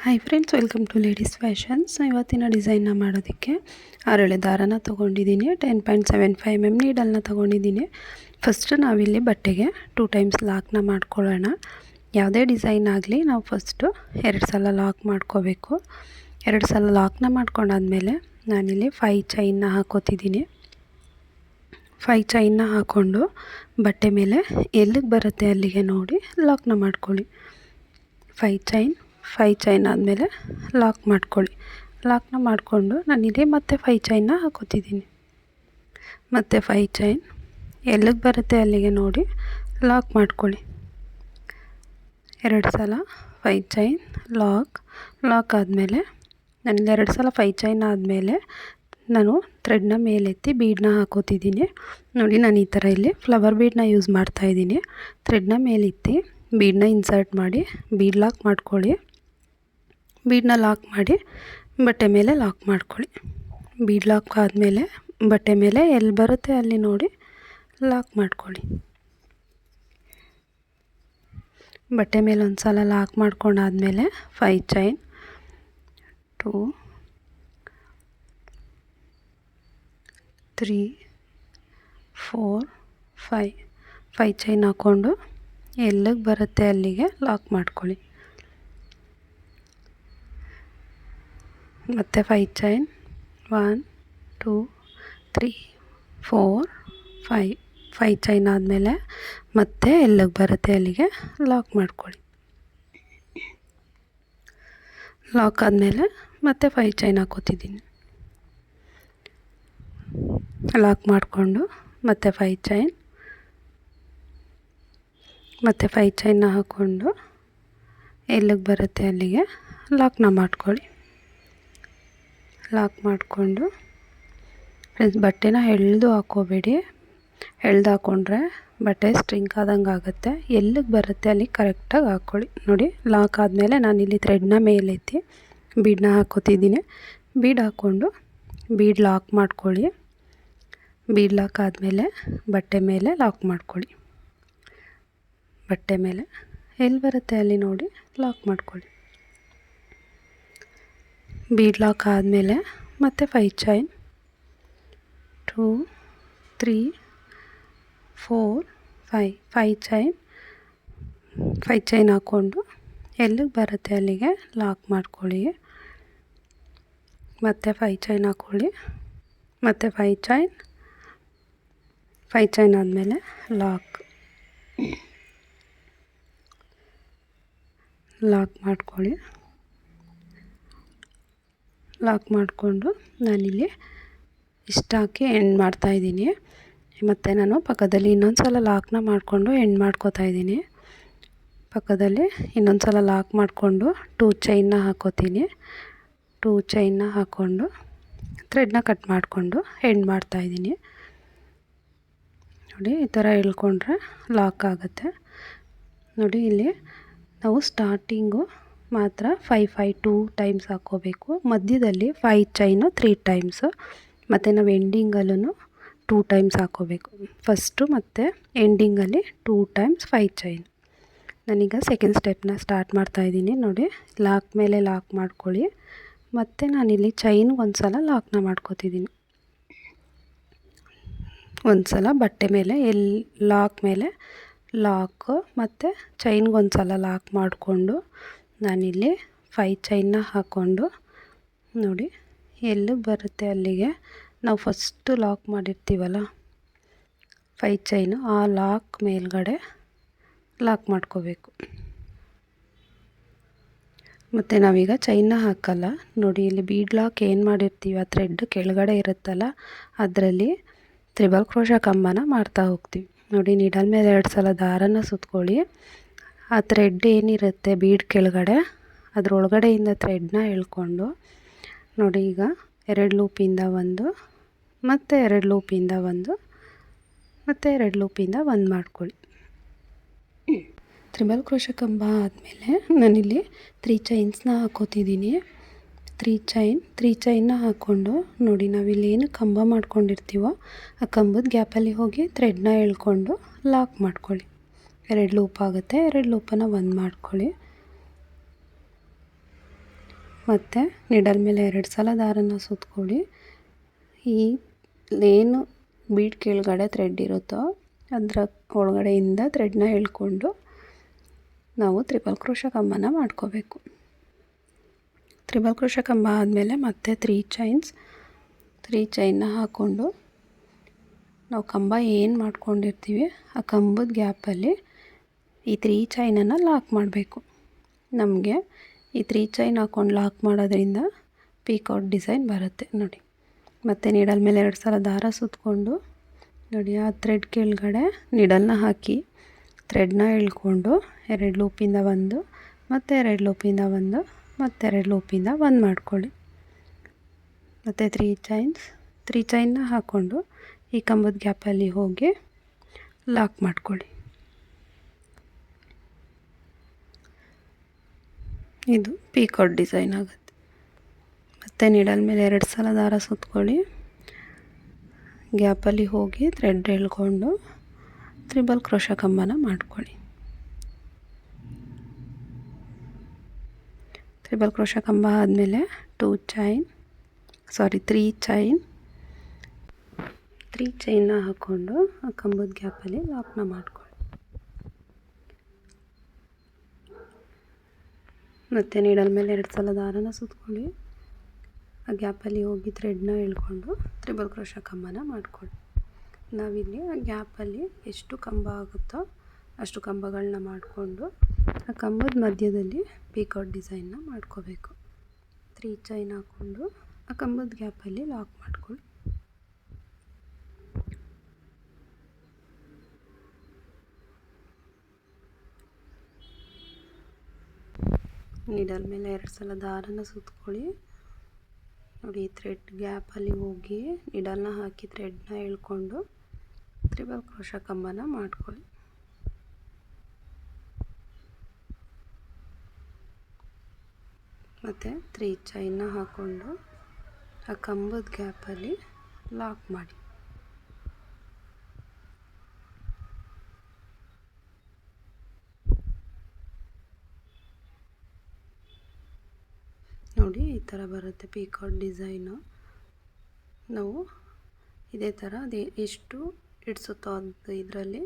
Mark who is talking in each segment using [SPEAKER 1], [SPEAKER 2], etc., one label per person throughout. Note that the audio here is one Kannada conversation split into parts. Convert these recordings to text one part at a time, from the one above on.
[SPEAKER 1] Hi friends, welcome to ladies fashions. ಇವತ್ತಿನ ಡಿಸೈನ್ನ ಮಾಡೋದಕ್ಕೆ ಹರಳೆ ದಾರನ ತೊಗೊಂಡಿದ್ದೀನಿ. 10.75 mm ನೀಡಲ್ನ ತೊಗೊಂಡಿದ್ದೀನಿ. ಫಸ್ಟು ನಾವಿಲ್ಲಿ ಬಟ್ಟೆಗೆ 2 ಟೈಮ್ಸ್ ಲಾಕ್ನ ಮಾಡ್ಕೊಳ್ಳೋಣ. ಯಾವುದೇ ಡಿಸೈನ್ ಆಗಲಿ ನಾವು ಫಸ್ಟು 2 ಸಲ ಲಾಕ್ ಮಾಡ್ಕೋಬೇಕು. 2 ಸಲ ಲಾಕ್ನ ಮಾಡ್ಕೊಂಡಾದ್ಮೇಲೆ ನಾನಿಲ್ಲಿ 5 ಚೈನ್ನ ಹಾಕೋತಿದ್ದೀನಿ. 5 ಚೈನ್ನ ಹಾಕ್ಕೊಂಡು ಬಟ್ಟೆ ಮೇಲೆ ಎಲ್ಲಿಗೆ ಬರುತ್ತೆ ಅಲ್ಲಿಗೆ ನೋಡಿ ಲಾಕ್ನ ಮಾಡ್ಕೊಳ್ಳಿ. 5 ಚೈನ್ ಆದಮೇಲೆ ಲಾಕ್ ಮಾಡ್ಕೊಳ್ಳಿ. ಲಾಕ್ನ ಮಾಡಿಕೊಂಡು ನಾನಿಲ್ಲಿ ಮತ್ತೆ 5 ಚೈನ್ನ ಹಾಕೋತಿದ್ದೀನಿ. ಮತ್ತು 5 ಚೈನ್ ಎಲ್ಲಿಗೆ ಬರುತ್ತೆ ಅಲ್ಲಿಗೆ ನೋಡಿ ಲಾಕ್ ಮಾಡ್ಕೊಳ್ಳಿ. 2 ಸಲ 5 ಚೈನ್ ಲಾಕ್ ಆದಮೇಲೆ ನಾನಿಲ್ಲಿ 2 ಸಲ 5 ಚೈನ್ ಆದಮೇಲೆ ನಾನು ಥ್ರೆಡ್ನ ಮೇಲೆತ್ತಿ ಬೀಡನ್ನ ಹಾಕೋತಿದ್ದೀನಿ. ನೋಡಿ, ನಾನು ಈ ಥರ ಇಲ್ಲಿ ಫ್ಲವರ್ ಬೀಡನ್ನ ಯೂಸ್ ಮಾಡ್ತಾಯಿದ್ದೀನಿ. ಥ್ರೆಡ್ನ ಮೇಲೆತ್ತಿ ಬೀಡನ್ನ ಇನ್ಸರ್ಟ್ ಮಾಡಿ ಬೀಡ್ ಲಾಕ್ ಮಾಡ್ಕೊಳ್ಳಿ. ಬೀಡನ್ನ ಲಾಕ್ ಮಾಡಿ ಬಟ್ಟೆ ಮೇಲೆ ಲಾಕ್ ಮಾಡ್ಕೊಳ್ಳಿ. ಬೀಡ್ ಲಾಕ್ ಆದಮೇಲೆ ಬಟ್ಟೆ ಮೇಲೆ ಎಲ್ಲಿ ಬರುತ್ತೆ ಅಲ್ಲಿ ನೋಡಿ ಲಾಕ್ ಮಾಡ್ಕೊಳ್ಳಿ. ಬಟ್ಟೆ ಮೇಲೆ ಒಂದು ಸಲ ಲಾಕ್ ಮಾಡ್ಕೊಂಡಾದ್ಮೇಲೆ 5 ಚೈನ್ 2 3 4 5 ಚೈನ್ ಹಾಕ್ಕೊಂಡು ಎಲ್ಲಿಗೆ ಬರುತ್ತೆ ಅಲ್ಲಿಗೆ ಲಾಕ್ ಮಾಡ್ಕೊಳ್ಳಿ. ಮತ್ತು 5 ಚೈನ್ 1 2 3 4 5 ಚೈನ್ ಆದಮೇಲೆ ಮತ್ತೆ ಎಲ್ಲಿಗೆ ಬರುತ್ತೆ ಅಲ್ಲಿಗೆ ಲಾಕ್ ಮಾಡ್ಕೊಳ್ಳಿ. ಲಾಕ್ ಆದಮೇಲೆ ಮತ್ತೆ 5 ಚೈನ್ ಹಾಕೋತಿದ್ದೀನಿ. ಲಾಕ್ ಮಾಡಿಕೊಂಡು ಮತ್ತೆ 5 ಚೈನ್ ಮತ್ತು 5 ಚೈನ್ನ ಹಾಕ್ಕೊಂಡು ಎಲ್ಲಿಗೆ ಬರುತ್ತೆ ಅಲ್ಲಿಗೆ ಲಾಕ್ನ ಮಾಡ್ಕೊಳ್ಳಿ. ಲಾಕ್ ಮಾಡಿಕೊಂಡು ಫ್ರೆಂಡ್ಸ್, ಬಟ್ಟೆನ ಎಳೆದು ಹಾಕ್ಕೋಬೇಡಿ. ಎಳ್ದು ಹಾಕ್ಕೊಂಡ್ರೆ ಬಟ್ಟೆ ಸ್ಟ್ರಿಂಕ್ ಆದಂಗೆ ಆಗುತ್ತೆ. ಎಲ್ಲಿಗೆ ಬರುತ್ತೆ ಅಲ್ಲಿ ಕರೆಕ್ಟಾಗಿ ಹಾಕ್ಕೊಳ್ಳಿ. ನೋಡಿ, ಲಾಕ್ ಆದಮೇಲೆ ನಾನಿಲ್ಲಿ ಥ್ರೆಡ್ನ ಮೇಲೆತ್ತಿ ಬೀಡನ್ನ ಹಾಕೋತಿದ್ದೀನಿ. ಬೀಡ್ ಹಾಕ್ಕೊಂಡು ಬೀಡ್ ಲಾಕ್ ಮಾಡ್ಕೊಳ್ಳಿ. ಬೀಡ್ ಲಾಕ್ ಆದಮೇಲೆ ಬಟ್ಟೆ ಮೇಲೆ ಲಾಕ್ ಮಾಡ್ಕೊಳ್ಳಿ. ಬಟ್ಟೆ ಮೇಲೆ ಎಲ್ಲಿ ಬರುತ್ತೆ ಅಲ್ಲಿ ನೋಡಿ ಲಾಕ್ ಮಾಡ್ಕೊಳ್ಳಿ. ಬೀಡ್ ಲಾಕ್ ಆದಮೇಲೆ ಮತ್ತೆ 5 ಚೈನ್ 2 3 4 5 ಚೈನ್ ಹಾಕ್ಕೊಂಡು ಎಲ್ಲಿಗೆ ಬರುತ್ತೆ ಅಲ್ಲಿಗೆ ಲಾಕ್ ಮಾಡ್ಕೊಳ್ಳಿ. ಮತ್ತು 5 ಚೈನ್ ಹಾಕ್ಕೊಳ್ಳಿ. ಮತ್ತು 5 ಚೈನ್ ಆದಮೇಲೆ ಲಾಕ್ ಮಾಡ್ಕೊಳ್ಳಿ. ಲಾಕ್ ಮಾಡಿಕೊಂಡು ನಾನಿಲ್ಲಿ ಇಷ್ಟು ಹಾಕಿ ಎಂಡ್ ಮಾಡ್ತಾಯಿದ್ದೀನಿ. ಮತ್ತು ನಾನು ಪಕ್ಕದಲ್ಲಿ ಇನ್ನೊಂದು ಸಲ ಲಾಕ್ನ ಮಾಡಿಕೊಂಡು ಎಂಡ್ ಮಾಡ್ಕೋತಾಯಿದ್ದೀನಿ. ಪಕ್ಕದಲ್ಲಿ ಇನ್ನೊಂದು ಸಲ ಲಾಕ್ ಮಾಡಿಕೊಂಡು 2 ಚೈನ್ನ ಹಾಕೋತೀನಿ. 2 ಚೈನ್ನ ಹಾಕ್ಕೊಂಡು ಥ್ರೆಡ್ನ ಕಟ್ ಮಾಡಿಕೊಂಡು ಎಂಡ್ ಮಾಡ್ತಾಯಿದ್ದೀನಿ. ನೋಡಿ, ಈ ಥರ ಎಳ್ಕೊಂಡ್ರೆ ಲಾಕ್ ಆಗುತ್ತೆ. ನೋಡಿ, ಇಲ್ಲಿ ನಾವು ಸ್ಟಾರ್ಟಿಂಗು ಮಾತ್ರ 2 ಟೈಮ್ಸ್ ಹಾಕ್ಕೋಬೇಕು. ಮಧ್ಯದಲ್ಲಿ 5 ಚೈನು 3 ಟೈಮ್ಸು. ಮತ್ತು ನಾವು ಎಂಡಿಂಗಲ್ಲೂ 2 ಟೈಮ್ಸ್ ಹಾಕ್ಕೋಬೇಕು. ಫಸ್ಟು ಮತ್ತು ಎಂಡಿಂಗಲ್ಲಿ 2 ಟೈಮ್ಸ್ 5 ಚೈನ್. ನಾನೀಗ ಸೆಕೆಂಡ್ ಸ್ಟೆಪ್ನ ಸ್ಟಾರ್ಟ್ ಮಾಡ್ತಾಯಿದ್ದೀನಿ. ನೋಡಿ, ಲಾಕ್ ಮೇಲೆ ಲಾಕ್ ಮಾಡ್ಕೊಳ್ಳಿ. ಮತ್ತು ನಾನಿಲ್ಲಿ ಚೈನ್ಗೆ ಒಂದು ಸಲ ಲಾಕ್ನ ಮಾಡ್ಕೋತಿದ್ದೀನಿ. ಒಂದು ಸಲ ಬಟ್ಟೆ ಮೇಲೆ ಲಾಕ್ ಮೇಲೆ ಲಾಕು ಮತ್ತು ಚೈನ್ಗೆ ಒಂದು ಸಲ ಲಾಕ್ ಮಾಡಿಕೊಂಡು ನಾನಿಲ್ಲಿ 5 ಚೈನ್ನ ಹಾಕ್ಕೊಂಡು ನೋಡಿ ಎಲ್ಲಿಗೆ ಬರುತ್ತೆ ಅಲ್ಲಿಗೆ ನಾವು ಫಸ್ಟು ಲಾಕ್ ಮಾಡಿರ್ತೀವಲ್ಲ 5 ಚೈನು, ಆ ಲಾಕ್ ಮೇಲ್ಗಡೆ ಲಾಕ್ ಮಾಡ್ಕೋಬೇಕು. ಮತ್ತು ನಾವೀಗ ಚೈನ್ನ ಹಾಕಲ್ಲ. ನೋಡಿ, ಇಲ್ಲಿ ಬೀಡ್ ಲಾಕ್ ಏನು ಮಾಡಿರ್ತೀವಿ ಆ ಥ್ರೆಡ್ ಕೆಳಗಡೆ ಇರುತ್ತಲ್ಲ, ಅದರಲ್ಲಿ ತ್ರಿಬಲ್ ಕ್ರೋಶ ಕಂಬನ ಮಾಡ್ತಾ ಹೋಗ್ತೀವಿ. ನೋಡಿ, ನೀಡಲ್ ಮೇಲೆ 2 ಸಲ ದಾರನ ಸುತ್ಕೊಳ್ಳಿ. ಆ ಥ್ರೆಡ್ ಏನಿರುತ್ತೆ ಬೀಡ್ ಕೆಳಗಡೆ ಅದರೊಳಗಡೆಯಿಂದ ಥ್ರೆಡ್ನ ಎಳ್ಕೊಂಡು ನೋಡಿ, ಈಗ 2 ಲೂಪಿಂದ 1 ಮತ್ತು 2 ಲೂಪಿಂದ 1 ಮತ್ತು 2 ಲೂಪಿಂದ 1 ಮಾಡ್ಕೊಳ್ಳಿ. ತ್ರಿಬಲ್ ಕ್ರೋಶ ಕಂಬ ಆದಮೇಲೆ ನಾನಿಲ್ಲಿ 3 ಚೈನ್ಸ್ನ ಹಾಕೋತಿದ್ದೀನಿ. 3 ಚೈನ್ನ ಹಾಕ್ಕೊಂಡು ನೋಡಿ, ನಾವಿಲ್ಲೇನು ಕಂಬ ಮಾಡ್ಕೊಂಡಿರ್ತೀವೋ ಆ ಕಂಬದ ಗ್ಯಾಪಲ್ಲಿ ಹೋಗಿ ಥ್ರೆಡ್ನ ಎಳ್ಕೊಂಡು ಲಾಕ್ ಮಾಡ್ಕೊಳ್ಳಿ. 2 ಲೂಪ್ ಆಗುತ್ತೆ. 2 ಲೂಪನ್ನು 1 ಮಾಡ್ಕೊಳ್ಳಿ. ಮತ್ತು ನಿಡಲ್ ಮೇಲೆ 2 ಸಲ ದಾರನ ಸುತ್ಕೊಳ್ಳಿ. ಈ ಏನು ಬೀಡ್ ಕೆಳಗಡೆ ಥ್ರೆಡ್ ಇರುತ್ತೋ ಅದರ ಒಳಗಡೆಯಿಂದ ಥ್ರೆಡ್ನ ಎಳ್ಕೊಂಡು ನಾವು ತ್ರಿಬಲ್ ಕ್ರೋಶೆ ಕಂಬನ ಮಾಡ್ಕೋಬೇಕು. ತ್ರಿಬಲ್ ಕ್ರೋಶೆ ಕಂಬ ಆದಮೇಲೆ ಮತ್ತೆ 3 ಚೈನ್ನ ಹಾಕ್ಕೊಂಡು ನಾವು ಕಂಬ ಏನು ಮಾಡ್ಕೊಂಡಿರ್ತೀವಿ ಆ ಕಂಬದ ಗ್ಯಾಪಲ್ಲಿ ಈ 3 ಚೈನನ್ನು ಲಾಕ್ ಮಾಡಬೇಕು. ನಮಗೆ ಈ 3 ಚೈನ್ ಹಾಕ್ಕೊಂಡು ಲಾಕ್ ಮಾಡೋದ್ರಿಂದ ಪೀಕಾಕ್ ಡಿಸೈನ್ ಬರುತ್ತೆ ನೋಡಿ. ಮತ್ತು ನೀಡಲ್ ಮೇಲೆ 2 ಸಲ ದಾರ ಸುತ್ತಕೊಂಡು ನೋಡಿ ಆ ಥ್ರೆಡ್ ಕೆಳಗಡೆ ನೀಡಲ್ನ ಹಾಕಿ ಥ್ರೆಡ್ನ ಎಳ್ಕೊಂಡು 2 ಲೂಪಿಂದ 1 ಮತ್ತು 2 ಲೂಪಿಂದ 1 ಮತ್ತು 2 ಲೂಪಿಂದ 1 ಮಾಡ್ಕೊಳ್ಳಿ. ಮತ್ತು 3 ಚೈನ್ನ ಹಾಕ್ಕೊಂಡು ಈ ಕಂಬದ ಗ್ಯಾಪಲ್ಲಿ ಹೋಗಿ ಲಾಕ್ ಮಾಡ್ಕೊಳ್ಳಿ. ಇದು ಪೀಕಾಕ್ ಡಿಸೈನ್ ಆಗುತ್ತೆ. ಮತ್ತು ನೀಡಲ್ ಮೇಲೆ 2 ಸಲ ದಾರ ಸುತ್ಕೊಳ್ಳಿ, ಗ್ಯಾಪಲ್ಲಿ ಹೋಗಿ ಥ್ರೆಡ್ ಎಳ್ಕೊಂಡು ತ್ರಿಬಲ್ ಕ್ರೋಶೆ ಕಂಬನ ಮಾಡ್ಕೊಳ್ಳಿ. ತ್ರಿಬಲ್ ಕ್ರೋಶೆ ಕಂಬ ಆದಮೇಲೆ 3 ಚೈನ್ನ ಹಾಕ್ಕೊಂಡು ಆ ಕಂಬದ ಗ್ಯಾಪಲ್ಲಿ ಲಾಕ್ನ ಮಾಡ್ಕೊಳ್ಳಿ. ಮತ್ತು ನೀಡಲ್ ಮೇಲೆ 2 ಸಲ ದಾರನ ಸುತ್ಕೊಳ್ಳಿ, ಆ ಗ್ಯಾಪಲ್ಲಿ ಹೋಗಿ ಥ್ರೆಡ್ನ ಎಳ್ಕೊಂಡು ತ್ರಿಬಲ್ ಕ್ರೋಶೆ ಕಂಬನ ಮಾಡ್ಕೊಳ್ಳಿ. ನಾವಿಲ್ಲಿ ಆ ಗ್ಯಾಪಲ್ಲಿ ಎಷ್ಟು ಕಂಬ ಆಗುತ್ತೋ ಅಷ್ಟು ಕಂಬಗಳನ್ನ ಮಾಡಿಕೊಂಡು ಆ ಕಂಬದ ಮಧ್ಯದಲ್ಲಿ ಪೀಕಾಕ್ ಡಿಸೈನ್ನ ಮಾಡ್ಕೋಬೇಕು. 3 ಚೈನ್ ಹಾಕ್ಕೊಂಡು ಆ ಕಂಬದ ಗ್ಯಾಪಲ್ಲಿ ಲಾಕ್ ಮಾಡ್ಕೊಳ್ಳಿ. ನೀಡಲ್ ಮೇಲೆ 2 ಸಲ ದಾರನ ಸುತ್ಕೊಳ್ಳಿ ನೋಡಿ. ಥ್ರೆಡ್ ಗ್ಯಾಪಲ್ಲಿ ಹೋಗಿ ನೀಡಲ್ನ ಹಾಕಿ ಥ್ರೆಡ್ನ ಎಳ್ಕೊಂಡು ತ್ರಿಬಲ್ ಕ್ರೋಶೆ ಕಂಬನ ಮಾಡ್ಕೊಳ್ಳಿ. ಮತ್ತು 3 ಚೈನ್ನ ಹಾಕ್ಕೊಂಡು ಆ ಕಂಬದ ಗ್ಯಾಪಲ್ಲಿ ಲಾಕ್ ಮಾಡಿ. ನೋಡಿ ಈ ಥರ ಬರುತ್ತೆ ಪೀಕಾಕ್ ಡಿಸೈನು. ನಾವು ಇದೇ ಥರ ಎಷ್ಟು ಇಡಿಸುತ್ತೋ ಅದು ಇದರಲ್ಲಿ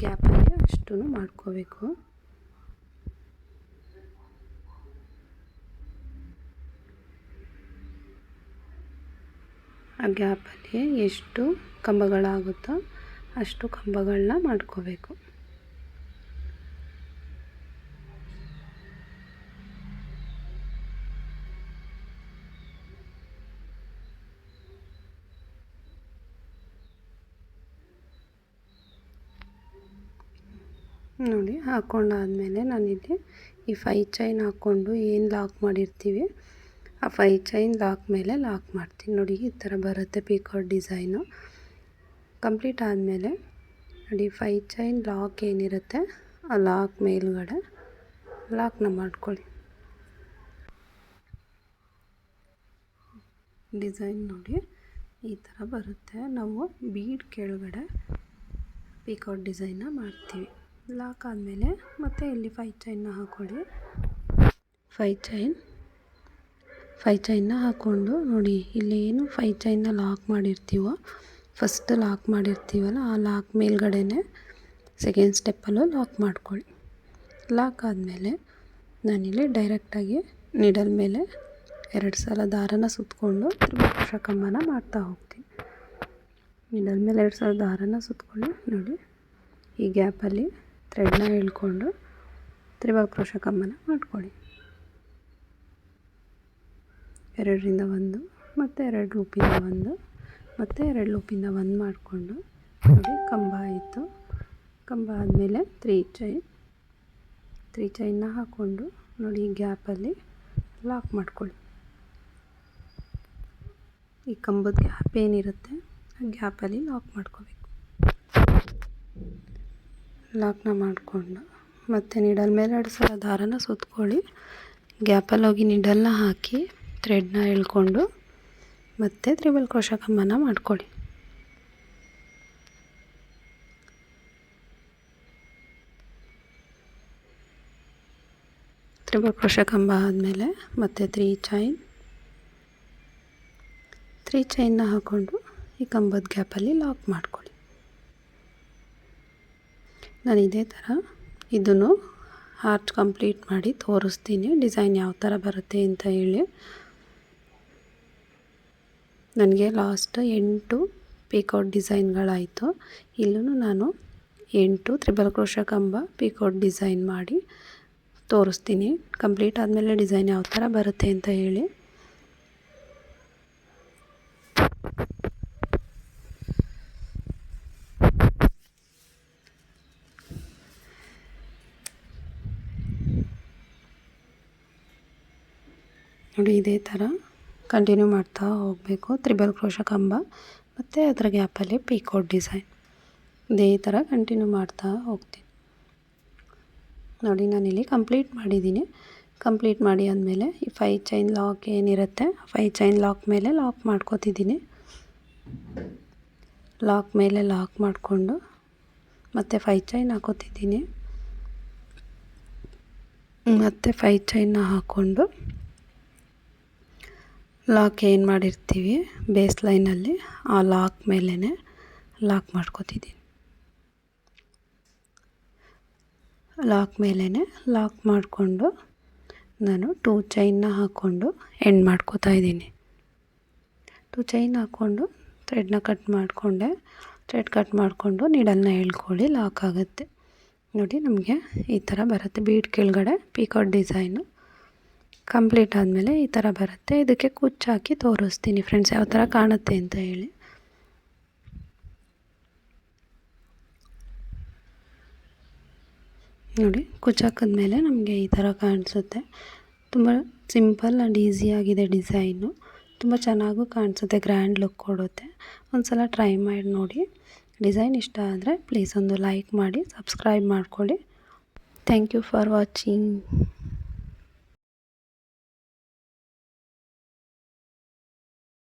[SPEAKER 1] ಗ್ಯಾಪಲ್ಲಿ ಅಷ್ಟು ಮಾಡ್ಕೋಬೇಕು. ಆ ಗ್ಯಾಪಲ್ಲಿ ಎಷ್ಟು ಕಂಬಗಳಾಗುತ್ತೋ ಅಷ್ಟು ಕಂಬಗಳನ್ನ ಮಾಡ್ಕೋಬೇಕು. ನೋಡಿ ಹಾಕ್ಕೊಂಡಾದಮೇಲೆ ನಾನಿಲ್ಲಿ ಈ 5 ಚೈನ್ ಹಾಕ್ಕೊಂಡು ಏನು ಲಾಕ್ ಮಾಡಿರ್ತೀವಿ ಆ 5 ಚೈನ್ ಲಾಕ್ ಮೇಲೆ ಲಾಕ್ ಮಾಡ್ತೀನಿ. ನೋಡಿ ಈ ಥರ ಬರುತ್ತೆ ಪೀಕಾಕ್ ಡಿಸೈನು. ಕಂಪ್ಲೀಟ್ ಆದಮೇಲೆ ನೋಡಿ 5 ಚೈನ್ ಲಾಕ್ ಏನಿರುತ್ತೆ ಆ ಲಾಕ್ ಮೇಲ್ಗಡೆ ಲಾಕ್ನ ಮಾಡ್ಕೊಳ್ಳಿ. ಡಿಸೈನ್ ನೋಡಿ ಈ ಥರ ಬರುತ್ತೆ. ನಾವು ಬೀಡ್ ಕೆಳಗಡೆ ಪೀಕಾಕ್ ಡಿಸೈನ್ನ ಮಾಡ್ತೀವಿ. ಲಾಕ್ ಆದಮೇಲೆ ಮತ್ತೆ ಇಲ್ಲಿ 5 ಚೈನ್ನ ಹಾಕ್ಕೊಳ್ಳಿ. 5 ಚೈನ್ನ ಹಾಕ್ಕೊಂಡು ನೋಡಿ ಇಲ್ಲಿ ಏನು 5 ಚೈನ್ನ ಲಾಕ್ ಮಾಡಿರ್ತೀವೋ ಫಸ್ಟ್ ಲಾಕ್ ಮಾಡಿರ್ತೀವಲ್ಲ ಆ ಲಾಕ್ ಮೇಲ್ಗಡೆನೇ ಸೆಕೆಂಡ್ ಸ್ಟೆಪ್ಪಲ್ಲೂ ಲಾಕ್ ಮಾಡ್ಕೊಳ್ಳಿ. ಲಾಕ್ ಆದಮೇಲೆ ನಾನಿಲ್ಲಿ ಡೈರೆಕ್ಟಾಗಿ ನೀಡಲ್ ಮೇಲೆ 2 ಸಲ ದಾರನ ಸುತ್ತಕೊಂಡು ತ್ರಿಬಲ್ ಕ್ರೋಶೆ ಕಂಬನ ಮಾಡ್ತಾ ಹೋಗ್ತೀನಿ. ನೀಡಲ್ ಮೇಲೆ 2 ಸಲ ದಾರನ ಸುತ್ಕೊಳ್ಳಿ ನೋಡಿ. ಈ ಗ್ಯಾಪಲ್ಲಿ ಥ್ರೆಡ್ನ ಎಳ್ಕೊಂಡು ತ್ರಿಬಲ್ ಕ್ರೋಶೆ ಕಂಬನ ಮಾಡ್ಕೊಳ್ಳಿ. 2ರಿಂದ 1 ಮತ್ತು 2 ಲೂಪಿಂದ 1 ಮತ್ತು 2 ಲೂಪಿಂದ 1 ಮಾಡಿಕೊಂಡು ನೋಡಿ ಕಂಬ ಆಯಿತು. ಕಂಬ ಆದಮೇಲೆ 3 ಚೈನ್ನ ಹಾಕ್ಕೊಂಡು ನೋಡಿ ಈ ಗ್ಯಾಪಲ್ಲಿ ಲಾಕ್ ಮಾಡ್ಕೊಳ್ಳಿ. ಈ ಕಂಬದ ಗ್ಯಾಪ್ ಏನಿರುತ್ತೆ ಆ ಗ್ಯಾಪಲ್ಲಿ ಲಾಕ್ ಮಾಡ್ಕೋಬೇಕು. ಲಾಕ್ನ ಮಾಡಿಕೊಂಡು ಮತ್ತು ನೀಡಲ್ ಮೇಲೆ 2 ಸಲ ದಾರನ ಸುತ್ಕೊಳ್ಳಿ, ಗ್ಯಾಪಲ್ಲಿ ಹೋಗಿ ನೀಡಲ್ನ ಹಾಕಿ ಥ್ರೆಡ್ನ ಎಳ್ಕೊಂಡು ಮತ್ತೆ ತ್ರಿಬಲ್ ಕ್ರೋಶೆ ಕಂಬನ ಮಾಡ್ಕೊಳ್ಳಿ. ಟ್ರಿಬಲ್ ಕ್ರೋಶೆ ಕಂಬ ಆದಮೇಲೆ ಮತ್ತೆ 3 ಚೈನ್ನ ಹಾಕ್ಕೊಂಡು ಈ ಕಂಬದ ಗ್ಯಾಪಲ್ಲಿ ಲಾಕ್ ಮಾಡ್ಕೊಳ್ಳಿ. ನಾನು ಇದೇ ಥರ ಇದನ್ನು ಆರ್ಚ್ ಕಂಪ್ಲೀಟ್ ಮಾಡಿ ತೋರಿಸ್ತೀನಿ ಡಿಸೈನ್ ಯಾವ ಥರ ಬರುತ್ತೆ ಅಂತ ಹೇಳಿ. ನನಗೆ ಲಾಸ್ಟ್ 8 ಪೀಕಾಟ್ ಡಿಸೈನ್ಗಳಾಯಿತು. ಇಲ್ಲೂ ನಾನು 8 ಟ್ರಿಬಲ್ ಕ್ರೋಶೆ ಕಂಬ ಪೀಕಾಟ್ ಡಿಸೈನ್ ಮಾಡಿ ತೋರಿಸ್ತೀನಿ ಕಂಪ್ಲೀಟ್ ಆದಮೇಲೆ ಡಿಸೈನ್ ಯಾವ ಥರ ಬರುತ್ತೆ ಅಂತ ಹೇಳಿ. ನೋಡಿ ಇದೇ ಥರ ಕಂಟಿನ್ಯೂ ಮಾಡ್ತಾ ಹೋಗಬೇಕು. ಟ್ರಿಬಲ್ ಕ್ರೋಶೆ ಕಂಬ ಮತ್ತು ಅದರ ಗ್ಯಾಪಲ್ಲಿ ಪೀಕಾಟ್ ಡಿಸೈನ್ ಇದೇ ಥರ ಕಂಟಿನ್ಯೂ ಮಾಡ್ತಾ ಹೋಗ್ತೀನಿ. ನೋಡಿ ನಾನಿಲ್ಲಿ ಕಂಪ್ಲೀಟ್ ಮಾಡಿದ್ದೀನಿ. ಕಂಪ್ಲೀಟ್ ಮಾಡಿ ಆದಮೇಲೆ ಈ 5 ಚೈನ್ ಲಾಕ್ ಏನಿರುತ್ತೆ 5 ಚೈನ್ ಲಾಕ್ ಮೇಲೆ ಲಾಕ್ ಮಾಡ್ಕೋತಿದ್ದೀನಿ. ಲಾಕ್ ಮೇಲೆ ಲಾಕ್ ಮಾಡಿಕೊಂಡು ಮತ್ತು 5 ಚೈನ್ ಹಾಕೋತಿದ್ದೀನಿ. ಮತ್ತು 5 ಚೈನ್ನ ಹಾಕ್ಕೊಂಡು ಲಾಕ್ ಏನು ಮಾಡಿರ್ತೀವಿ ಬೇಸ್ ಲೈನಲ್ಲಿ ಆ ಲಾಕ್ ಮೇಲೇ ಲಾಕ್ ಮಾಡ್ಕೋತಿದ್ದೀನಿ. ಲಾಕ್ ಮೇಲೇ ಲಾಕ್ ಮಾಡಿಕೊಂಡು ನಾನು 2 ಚೈನ್ನ ಹಾಕ್ಕೊಂಡು ಎಂಡ್ ಮಾಡ್ಕೋತಾ ಇದ್ದೀನಿ. 2 ಚೈನ್ ಹಾಕ್ಕೊಂಡು ಥ್ರೆಡ್ನ ಕಟ್ ಮಾಡಿಕೊಂಡೆ. ಥ್ರೆಡ್ ಕಟ್ ಮಾಡಿಕೊಂಡು ನೀಡಲ್ನ ಎಳ್ಕೊಳ್ಳಿ, ಲಾಕ್ ಆಗುತ್ತೆ. ನೋಡಿ ನಮಗೆ ಈ ಥರ ಬರುತ್ತೆ. ಬೀಡ್ ಕೆಳಗಡೆ ಪೀಕಾಟ್ ಡಿಸೈನು ಕಂಪ್ಲೀಟ್ ಆದಮೇಲೆ ಈ ಥರ ಬರುತ್ತೆ. ಇದಕ್ಕೆ ಕುಚ್ಚು ಹಾಕಿ ತೋರಿಸ್ತೀನಿ ಫ್ರೆಂಡ್ಸ್ ಯಾವ ಥರ ಕಾಣುತ್ತೆ ಅಂತ ಹೇಳಿ. ನೋಡಿ ಕುಚ್ಚು ಹಾಕಿದ್ಮೇಲೆ ನಮಗೆ ಈ ಥರ ಕಾಣಿಸುತ್ತೆ. ತುಂಬ ಸಿಂಪಲ್ ಆ್ಯಂಡ್ ಈಸಿಯಾಗಿದೆ ಡಿಸೈನು. ತುಂಬ ಚೆನ್ನಾಗೂ ಕಾಣಿಸುತ್ತೆ, ಗ್ರ್ಯಾಂಡ್ ಲುಕ್ ಕೊಡುತ್ತೆ. ಒಂದು ಸಲ ಟ್ರೈ ಮಾಡಿ ನೋಡಿ. ಡಿಸೈನ್ ಇಷ್ಟ ಆದರೆ ಪ್ಲೀಸ್ ಒಂದು ಲೈಕ್ ಮಾಡಿ, ಸಬ್ಸ್ಕ್ರೈಬ್ ಮಾಡ್ಕೊಳ್ಳಿ. Thank you for watching.